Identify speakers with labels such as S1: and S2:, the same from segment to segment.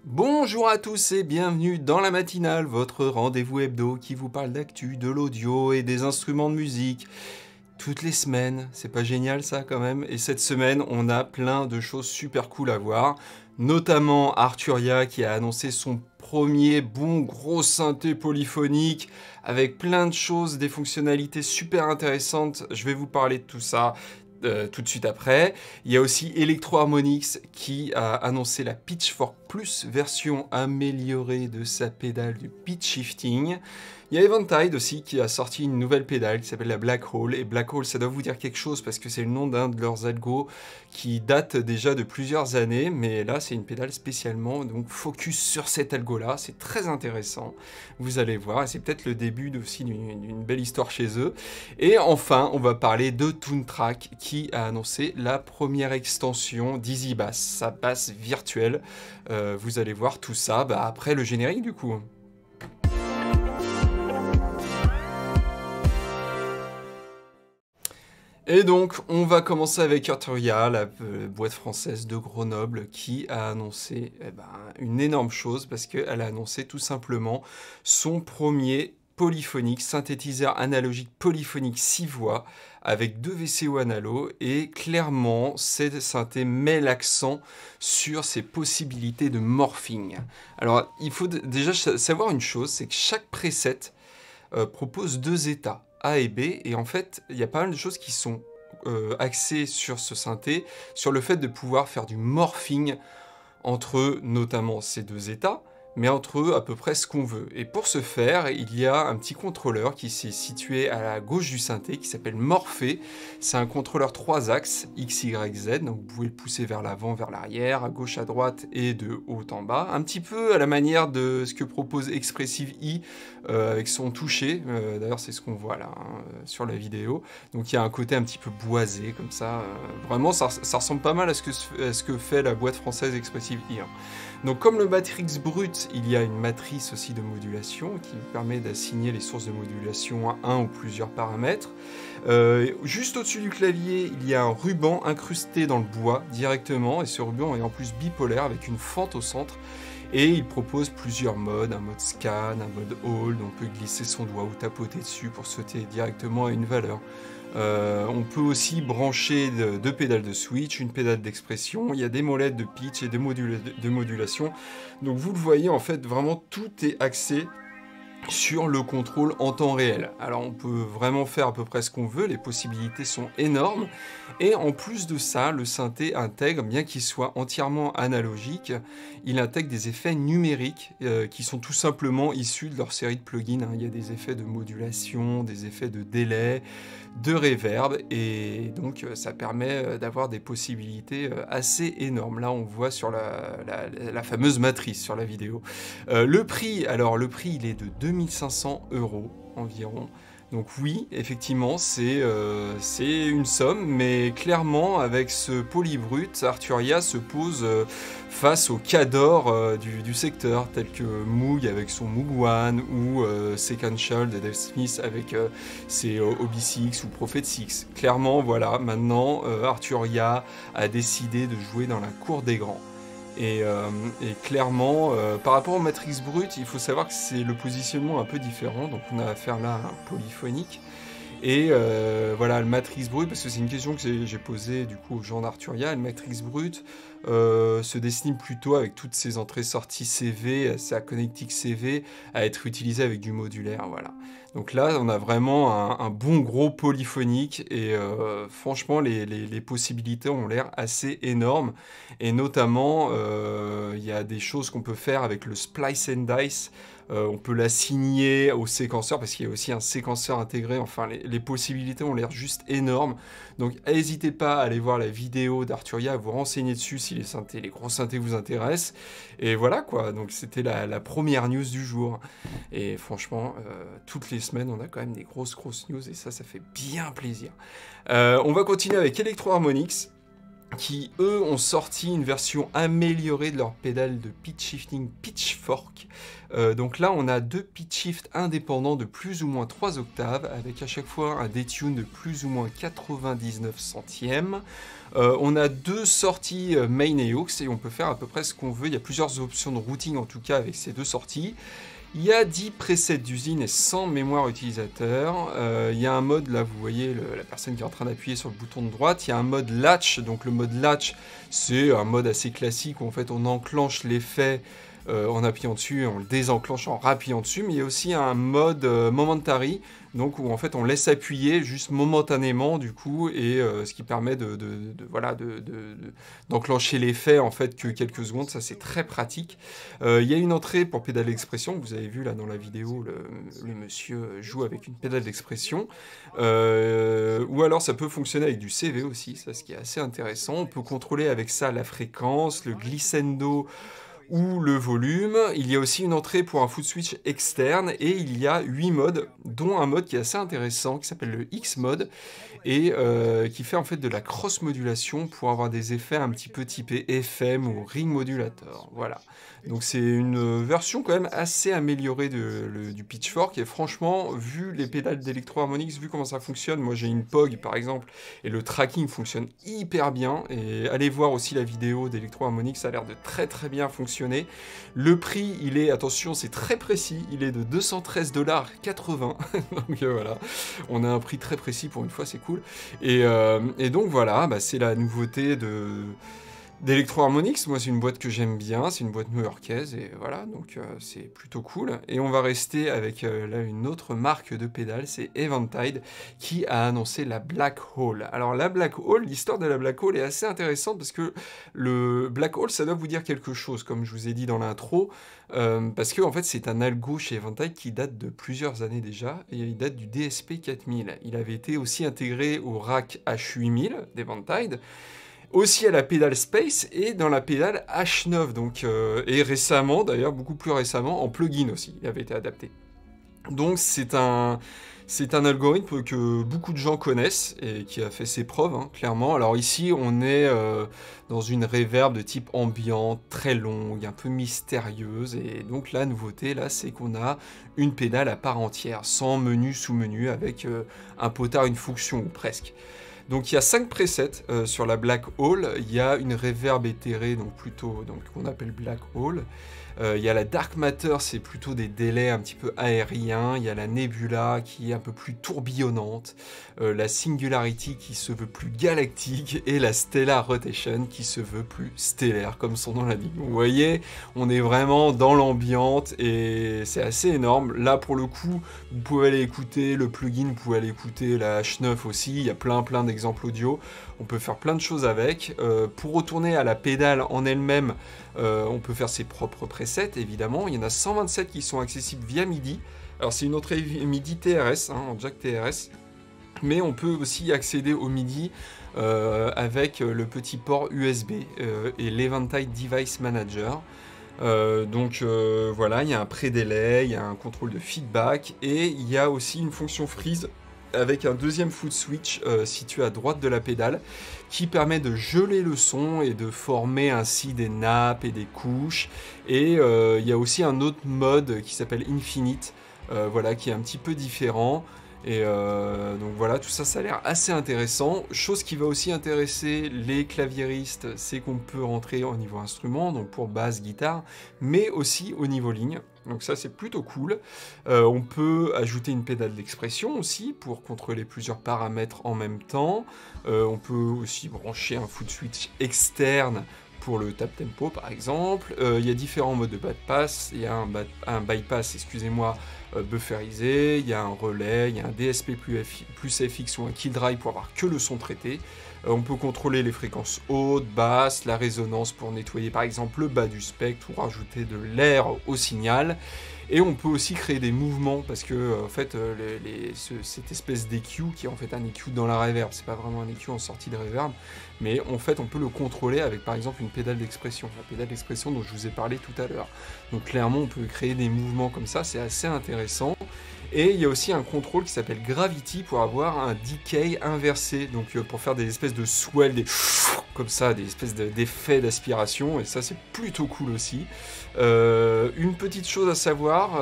S1: Bonjour à tous et bienvenue dans la matinale, votre rendez-vous hebdo qui vous parle d'actu, de l'audio et des instruments de musique. Toutes les semaines, c'est pas génial ça quand même? Et cette semaine, on a plein de choses super cool à voir, notamment Arturia qui a annoncé son premier bon gros synthé polyphonique avec plein de choses, des fonctionnalités super intéressantes. Je vais vous parler de tout ça. Tout de suite après. Il y a aussi Electro Harmonix qui a annoncé la Pitchfork Plus version améliorée de sa pédale du pitch shifting. Il y a Eventide aussi qui a sorti une nouvelle pédale qui s'appelle la Black Hole. Et Black Hole, ça doit vous dire quelque chose parce que c'est le nom d'un de leurs algos qui date déjà de plusieurs années. Mais là, c'est une pédale spécialement donc focus sur cet algo-là. C'est très intéressant. Vous allez voir. Et c'est peut-être le début aussi d'une belle histoire chez eux. Et enfin, on va parler de Toontrack qui a annoncé la première extension d'Easy Bass, sa basse virtuelle. Vous allez voir tout ça après le générique du coup. Et donc, on va commencer avec Arturia, la boîte française de Grenoble, qui a annoncé une énorme chose, parce qu'elle a annoncé tout simplement son premier polyphonique, synthétiseur analogique polyphonique 6 voix, avec 2 VCO analo, et clairement, cette synthé met l'accent sur ses possibilités de morphing. Alors, il faut déjà savoir une chose, c'est que chaque preset propose 2 états. A et B, et en fait, il y a pas mal de choses qui sont axées sur ce synthé, sur le fait de pouvoir faire du morphing entre notamment ces 2 états, mais entre eux à peu près ce qu'on veut. Et pour ce faire, il y a un petit contrôleur qui s'est situé à la gauche du synthé, qui s'appelle Morphée. C'est un contrôleur 3 axes, X, Y, Z, donc vous pouvez le pousser vers l'avant, vers l'arrière, à gauche, à droite et de haut en bas. Un petit peu à la manière de ce que propose Expressive I avec son toucher. D'ailleurs, c'est ce qu'on voit là sur la vidéo. Donc il y a un côté un petit peu boisé comme ça. Vraiment, ça ressemble pas mal à ce que fait la boîte française Expressive I. Donc comme le Matrix brut, il y a une matrice aussi de modulation qui permet d'assigner les sources de modulation à un ou plusieurs paramètres. Juste au-dessus du clavier, il y a un ruban incrusté dans le bois directement, et ce ruban est en plus bipolaire avec une fente au centre. Et il propose plusieurs modes, un mode scan, un mode hold, on peut glisser son doigt ou tapoter dessus pour sauter directement à une valeur. On peut aussi brancher 2 pédales de switch, une pédale d'expression, il y a des molettes de pitch et de modulation. Donc vous le voyez, en fait, vraiment tout est axé sur le contrôle en temps réel. Alors on peut vraiment faire à peu près ce qu'on veut, les possibilités sont énormes, et en plus de ça, le synthé intègre, bien qu'il soit entièrement analogique, il intègre des effets numériques qui sont tout simplement issus de leur série de plugins. Il y a des effets de modulation, des effets de délai, de reverb, et donc ça permet d'avoir des possibilités assez énormes. Là on voit sur la fameuse matrice sur la vidéo. Le prix, il est de 2500 € environ. Donc oui, effectivement, c'est une somme, mais clairement, avec ce polybrut, Arturia se pose face aux cadors du secteur, tels que Moog avec son Moog One, ou Sequential de Dave Smith avec ses OB6 ou Prophet 6. Clairement, voilà, maintenant, Arturia a décidé de jouer dans la cour des grands. Et clairement, par rapport au Matrix brut, il faut savoir que c'est le positionnement un peu différent. Donc on a affaire là à un polyphonique. Et voilà, le Matrix brut, parce que c'est une question que j'ai posée du coup aux gens d'Arturia, le Matrix brut se destine plutôt avec toutes ses entrées-sorties CV, sa connectique CV, à être utilisé avec du modulaire, voilà. Donc là, on a vraiment un bon gros polyphonique, et franchement, les possibilités ont l'air assez énormes, et notamment, il y a des choses qu'on peut faire avec le Splice and Dice. On peut l'assigner au séquenceur parce qu'il y a aussi un séquenceur intégré. Enfin, les possibilités ont l'air juste énormes. Donc, n'hésitez pas à aller voir la vidéo d'Arturia, à vous renseigner dessus si les gros synthés vous intéressent. Et voilà quoi. Donc, c'était la première news du jour. Et franchement, toutes les semaines, on a quand même des grosses news, et ça fait bien plaisir. On va continuer avec Electro Harmonix. qui eux ont sorti une version améliorée de leur pédale de pitch shifting Pitchfork. Donc là on a 2 pitch shifts indépendants de plus ou moins 3 octaves, avec à chaque fois un detune de plus ou moins 99 centièmes. On a 2 sorties main et aux, et on peut faire à peu près ce qu'on veut. Il y a plusieurs options de routing en tout cas avec ces 2 sorties. Il y a 10 presets d'usine et 100 mémoire utilisateur. Il y a un mode, là vous voyez la personne qui est en train d'appuyer sur le bouton de droite. Il y a un mode latch, donc le mode latch c'est un mode assez classique où en fait on enclenche l'effet en appuyant dessus et on le désenclenche en rappuyant dessus. Mais il y a aussi un mode momentary, donc où en fait on laisse appuyer juste momentanément du coup, et ce qui permet d'enclencher l'effet en fait que quelques secondes. Ça c'est très pratique. Il y a une entrée pour pédale d'expression, vous avez vu là dans la vidéo, le monsieur joue avec une pédale d'expression, ou alors ça peut fonctionner avec du CV aussi, ça ce qui est assez intéressant. On peut contrôler avec ça la fréquence, le glissando ou le volume. Il y a aussi une entrée pour un foot switch externe, et il y a 8 modes, dont un mode qui est assez intéressant, qui s'appelle le X-mode, et qui fait en fait de la cross-modulation pour avoir des effets un petit peu typés FM ou ring modulator. Voilà. Donc c'est une version quand même assez améliorée du Pitchfork, et franchement, vu les pédales d'Electro-Harmonix, vu comment ça fonctionne, moi j'ai une POG par exemple, et le tracking fonctionne hyper bien, et allez voir aussi la vidéo d'Electro-Harmonix, ça a l'air de très très bien fonctionner. Le prix, il est, attention, c'est très précis, il est de 213,80 $. Donc voilà, on a un prix très précis pour une fois, c'est cool. Et donc voilà, bah, c'est la nouveauté d'Electro-Harmonix. Moi c'est une boîte que j'aime bien, c'est une boîte new-yorkaise, et voilà, donc c'est plutôt cool. Et on va rester avec là une autre marque de pédales, c'est Eventide, qui a annoncé la Black Hole. Alors la Black Hole, l'histoire de la Black Hole est assez intéressante, parce que le Black Hole, ça doit vous dire quelque chose, comme je vous ai dit dans l'intro, parce que en fait c'est un algo chez Eventide qui date de plusieurs années déjà, et il date du DSP 4000. Il avait été aussi intégré au rack H8000 d'Eventide, aussi à la pédale Space et dans la pédale H9, donc, et récemment, d'ailleurs beaucoup plus récemment, en plugin aussi, il avait été adapté. Donc c'est un algorithme que beaucoup de gens connaissent et qui a fait ses preuves, hein, clairement. Alors ici, on est dans une reverb de type ambiante, très longue, un peu mystérieuse, et donc la nouveauté là, c'est qu'on a une pédale à part entière, sans menu sous-menu, avec un potard, une fonction, ou presque. Donc il y a 5 presets sur la Black Hole. Il y a une reverb éthérée, donc plutôt, donc qu'on appelle Black Hole. Il y a la Dark Matter, c'est plutôt des délais un petit peu aériens. Il y a la Nebula qui est un peu plus tourbillonnante. La Singularity qui se veut plus galactique. Et la Stellar Rotation qui se veut plus stellaire, comme son nom l'indique. Vous voyez, on est vraiment dans l'ambiante et c'est assez énorme. Là, pour le coup, vous pouvez aller écouter le plugin, vous pouvez aller écouter la H9 aussi. Il y a plein d'exemples audio. On peut faire plein de choses avec. Pour retourner à la pédale en elle-même, on peut faire ses propres presets, évidemment. Il y en a 127 qui sont accessibles via MIDI. Alors c'est une entrée MIDI TRS, hein, en jack TRS. Mais on peut aussi accéder au MIDI avec le petit port USB et l'Eventide Device Manager. Voilà, il y a un pré-délai, il y a un contrôle de feedback, et il y a aussi une fonction freeze avec un deuxième foot switch situé à droite de la pédale, qui permet de geler le son et de former ainsi des nappes et des couches. Et il y a aussi un autre mode qui s'appelle Infinite, voilà, qui est un petit peu différent. Et donc voilà, tout ça, ça a l'air assez intéressant. Chose qui va aussi intéresser les claviéristes, c'est qu'on peut rentrer au niveau instrument, donc pour basse, guitare, mais aussi au niveau ligne. Donc ça, c'est plutôt cool. On peut ajouter une pédale d'expression aussi pour contrôler plusieurs paramètres en même temps. On peut aussi brancher un foot switch externe pour le tap tempo par exemple. Il y a différents modes de bypass. Il y a un bypass, excusez-moi, bufferisé, il y a un relais, il y a un DSP plus FX ou un kill drive pour avoir que le son traité. On peut contrôler les fréquences hautes, basses, la résonance pour nettoyer par exemple le bas du spectre ou rajouter de l'air au signal. Et on peut aussi créer des mouvements, parce que en fait, cette espèce d'EQ, qui est en fait un EQ dans la reverb, c'est pas vraiment un EQ en sortie de reverb, mais en fait on peut le contrôler avec par exemple une pédale d'expression, la pédale d'expression dont je vous ai parlé tout à l'heure. Donc clairement on peut créer des mouvements comme ça, c'est assez intéressant. Et il y a aussi un contrôle qui s'appelle Gravity pour avoir un decay inversé, donc pour faire des espèces de swell, des comme ça, des espèces d'effets d'aspiration, et ça c'est plutôt cool aussi. Une petite chose à savoir,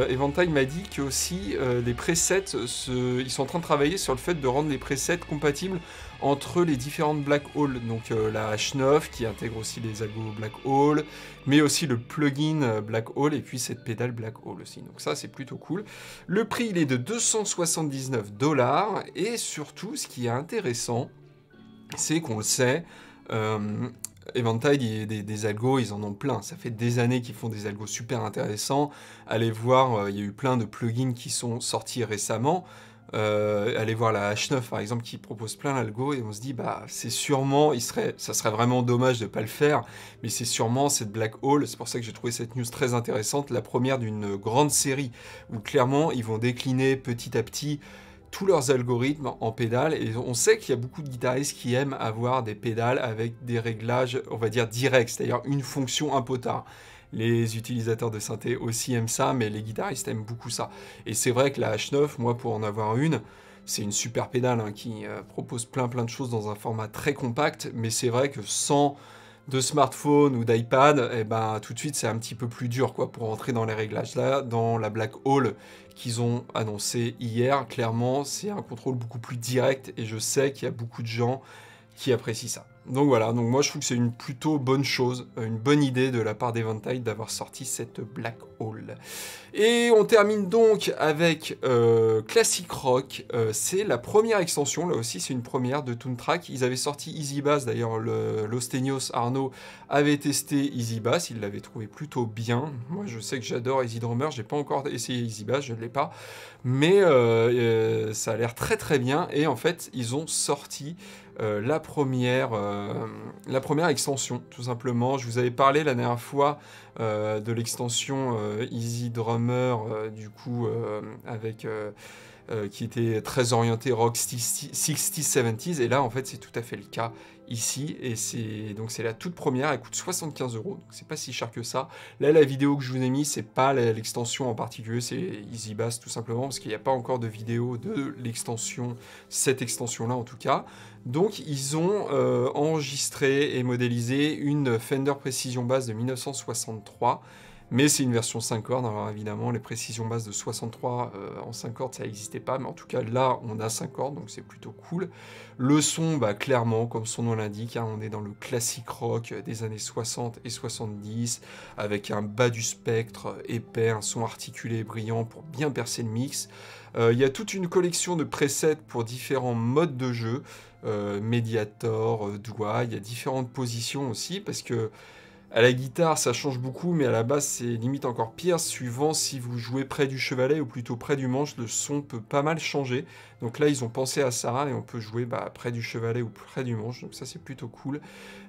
S1: Eventide m'a dit que aussi les presets, ils sont en train de travailler sur le fait de rendre les presets compatibles entre les différentes black holes, donc la H9 qui intègre aussi les algos black hole, mais aussi le plugin black hole et puis cette pédale black hole aussi, donc ça c'est plutôt cool. Le prix il est de 279 $ et surtout ce qui est intéressant, c'est qu'on le sait, Eventide, des algos, ils en ont plein. Ça fait des années qu'ils font des algos super intéressants. Allez voir, il y a eu plein de plugins qui sont sortis récemment. Allez voir la H9 par exemple qui propose plein d'algos et on se dit bah c'est sûrement, ça serait vraiment dommage de ne pas le faire, mais c'est sûrement cette black hole. C'est pour ça que j'ai trouvé cette news très intéressante, la première d'une grande série où clairement ils vont décliner petit à petit tous leurs algorithmes en pédales, et on sait qu'il y a beaucoup de guitaristes qui aiment avoir des pédales avec des réglages, on va dire directs, c'est-à-dire une fonction un potard. Les utilisateurs de synthé aussi aiment ça, mais les guitaristes aiment beaucoup ça. Et c'est vrai que la H9, moi pour en avoir une, c'est une super pédale hein, qui propose plein de choses dans un format très compact, mais c'est vrai que sans de smartphone ou d'iPad, eh ben, tout de suite c'est un petit peu plus dur quoi, pour entrer dans les réglages. Là, dans la Black Hole qu'ils ont annoncé hier, clairement c'est un contrôle beaucoup plus direct et je sais qu'il y a beaucoup de gens qui apprécient ça. Donc voilà, donc moi je trouve que c'est une plutôt bonne chose, une bonne idée de la part d'Eventide d'avoir sorti cette Black Hole. Et on termine donc avec Classic Rock, c'est la première extension, là aussi c'est une première de Toontrack. Ils avaient sorti Easy Bass, d'ailleurs l'Ostenios Arnaud avait testé Easy Bass, il l'avait trouvé plutôt bien. Moi je sais que j'adore Easy Drummer, j'ai pas encore essayé Easy Bass, je ne l'ai pas, mais ça a l'air très bien, et en fait ils ont sorti la première extension, tout simplement. Je vous avais parlé la dernière fois de l'extension Easy Drummer, du coup, qui était très orienté rock 60s, 70s, et là, en fait, c'est tout à fait le cas ici, et c'est la toute première, elle coûte 75 €, donc c'est pas si cher que ça. Là, la vidéo que je vous ai mis, c'est pas l'extension en particulier, c'est Easy Bass tout simplement, parce qu'il n'y a pas encore de vidéo de l'extension, cette extension-là en tout cas. Donc, ils ont enregistré et modélisé une Fender Precision Bass de 1963, mais c'est une version 5 cordes, alors évidemment les précisions basses de 63 en 5 cordes ça n'existait pas, mais en tout cas là on a 5 cordes, donc c'est plutôt cool. Le son, bah, clairement, comme son nom l'indique, hein, on est dans le classique rock des années 60 et 70, avec un bas du spectre épais, un son articulé et brillant pour bien percer le mix. Il y a toute une collection de presets pour différents modes de jeu, Mediator, DWI, il y a différentes positions aussi, parce que à la guitare, ça change beaucoup, mais à la basse, c'est limite encore pire, suivant si vous jouez près du chevalet ou plutôt près du manche, le son peut pas mal changer. Donc là, ils ont pensé à ça, et on peut jouer près du chevalet ou près du manche, donc ça, c'est plutôt cool.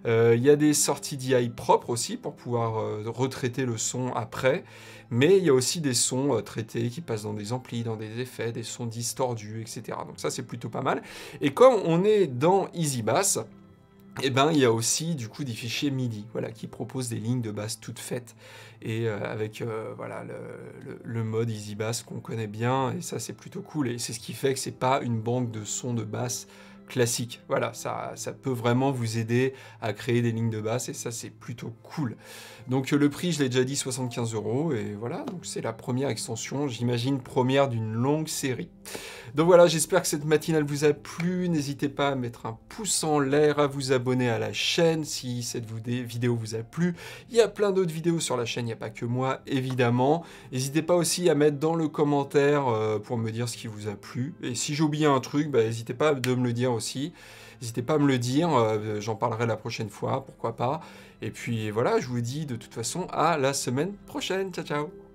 S1: Il y a des sorties DI propres aussi, pour pouvoir retraiter le son après, mais il y a aussi des sons traités qui passent dans des amplis, dans des effets, des sons distordus, etc. Donc ça, c'est plutôt pas mal. Et comme on est dans Easy Bass, et ben il y a aussi du coup des fichiers MIDI, voilà, qui proposent des lignes de basse toutes faites, et avec voilà le mode Easy Bass qu'on connaît bien, et ça c'est plutôt cool, et c'est ce qui fait que c'est pas une banque de sons de basse classique. Voilà, ça peut vraiment vous aider à créer des lignes de basse, et ça c'est plutôt cool. Donc le prix, je l'ai déjà dit, 75 €, et voilà, donc c'est la première extension, j'imagine première d'une longue série. Donc voilà, j'espère que cette matinale vous a plu, n'hésitez pas à mettre un pouce en l'air, à vous abonner à la chaîne si cette vidéo vous a plu. Il y a plein d'autres vidéos sur la chaîne, il n'y a pas que moi, évidemment. N'hésitez pas aussi à mettre dans le commentaire pour me dire ce qui vous a plu. Et si j'ai oublié un truc, n'hésitez pas de me le dire aussi. N'hésitez pas à me le dire, j'en parlerai la prochaine fois, pourquoi pas. Et puis voilà, je vous dis de toute façon à la semaine prochaine. Ciao, ciao!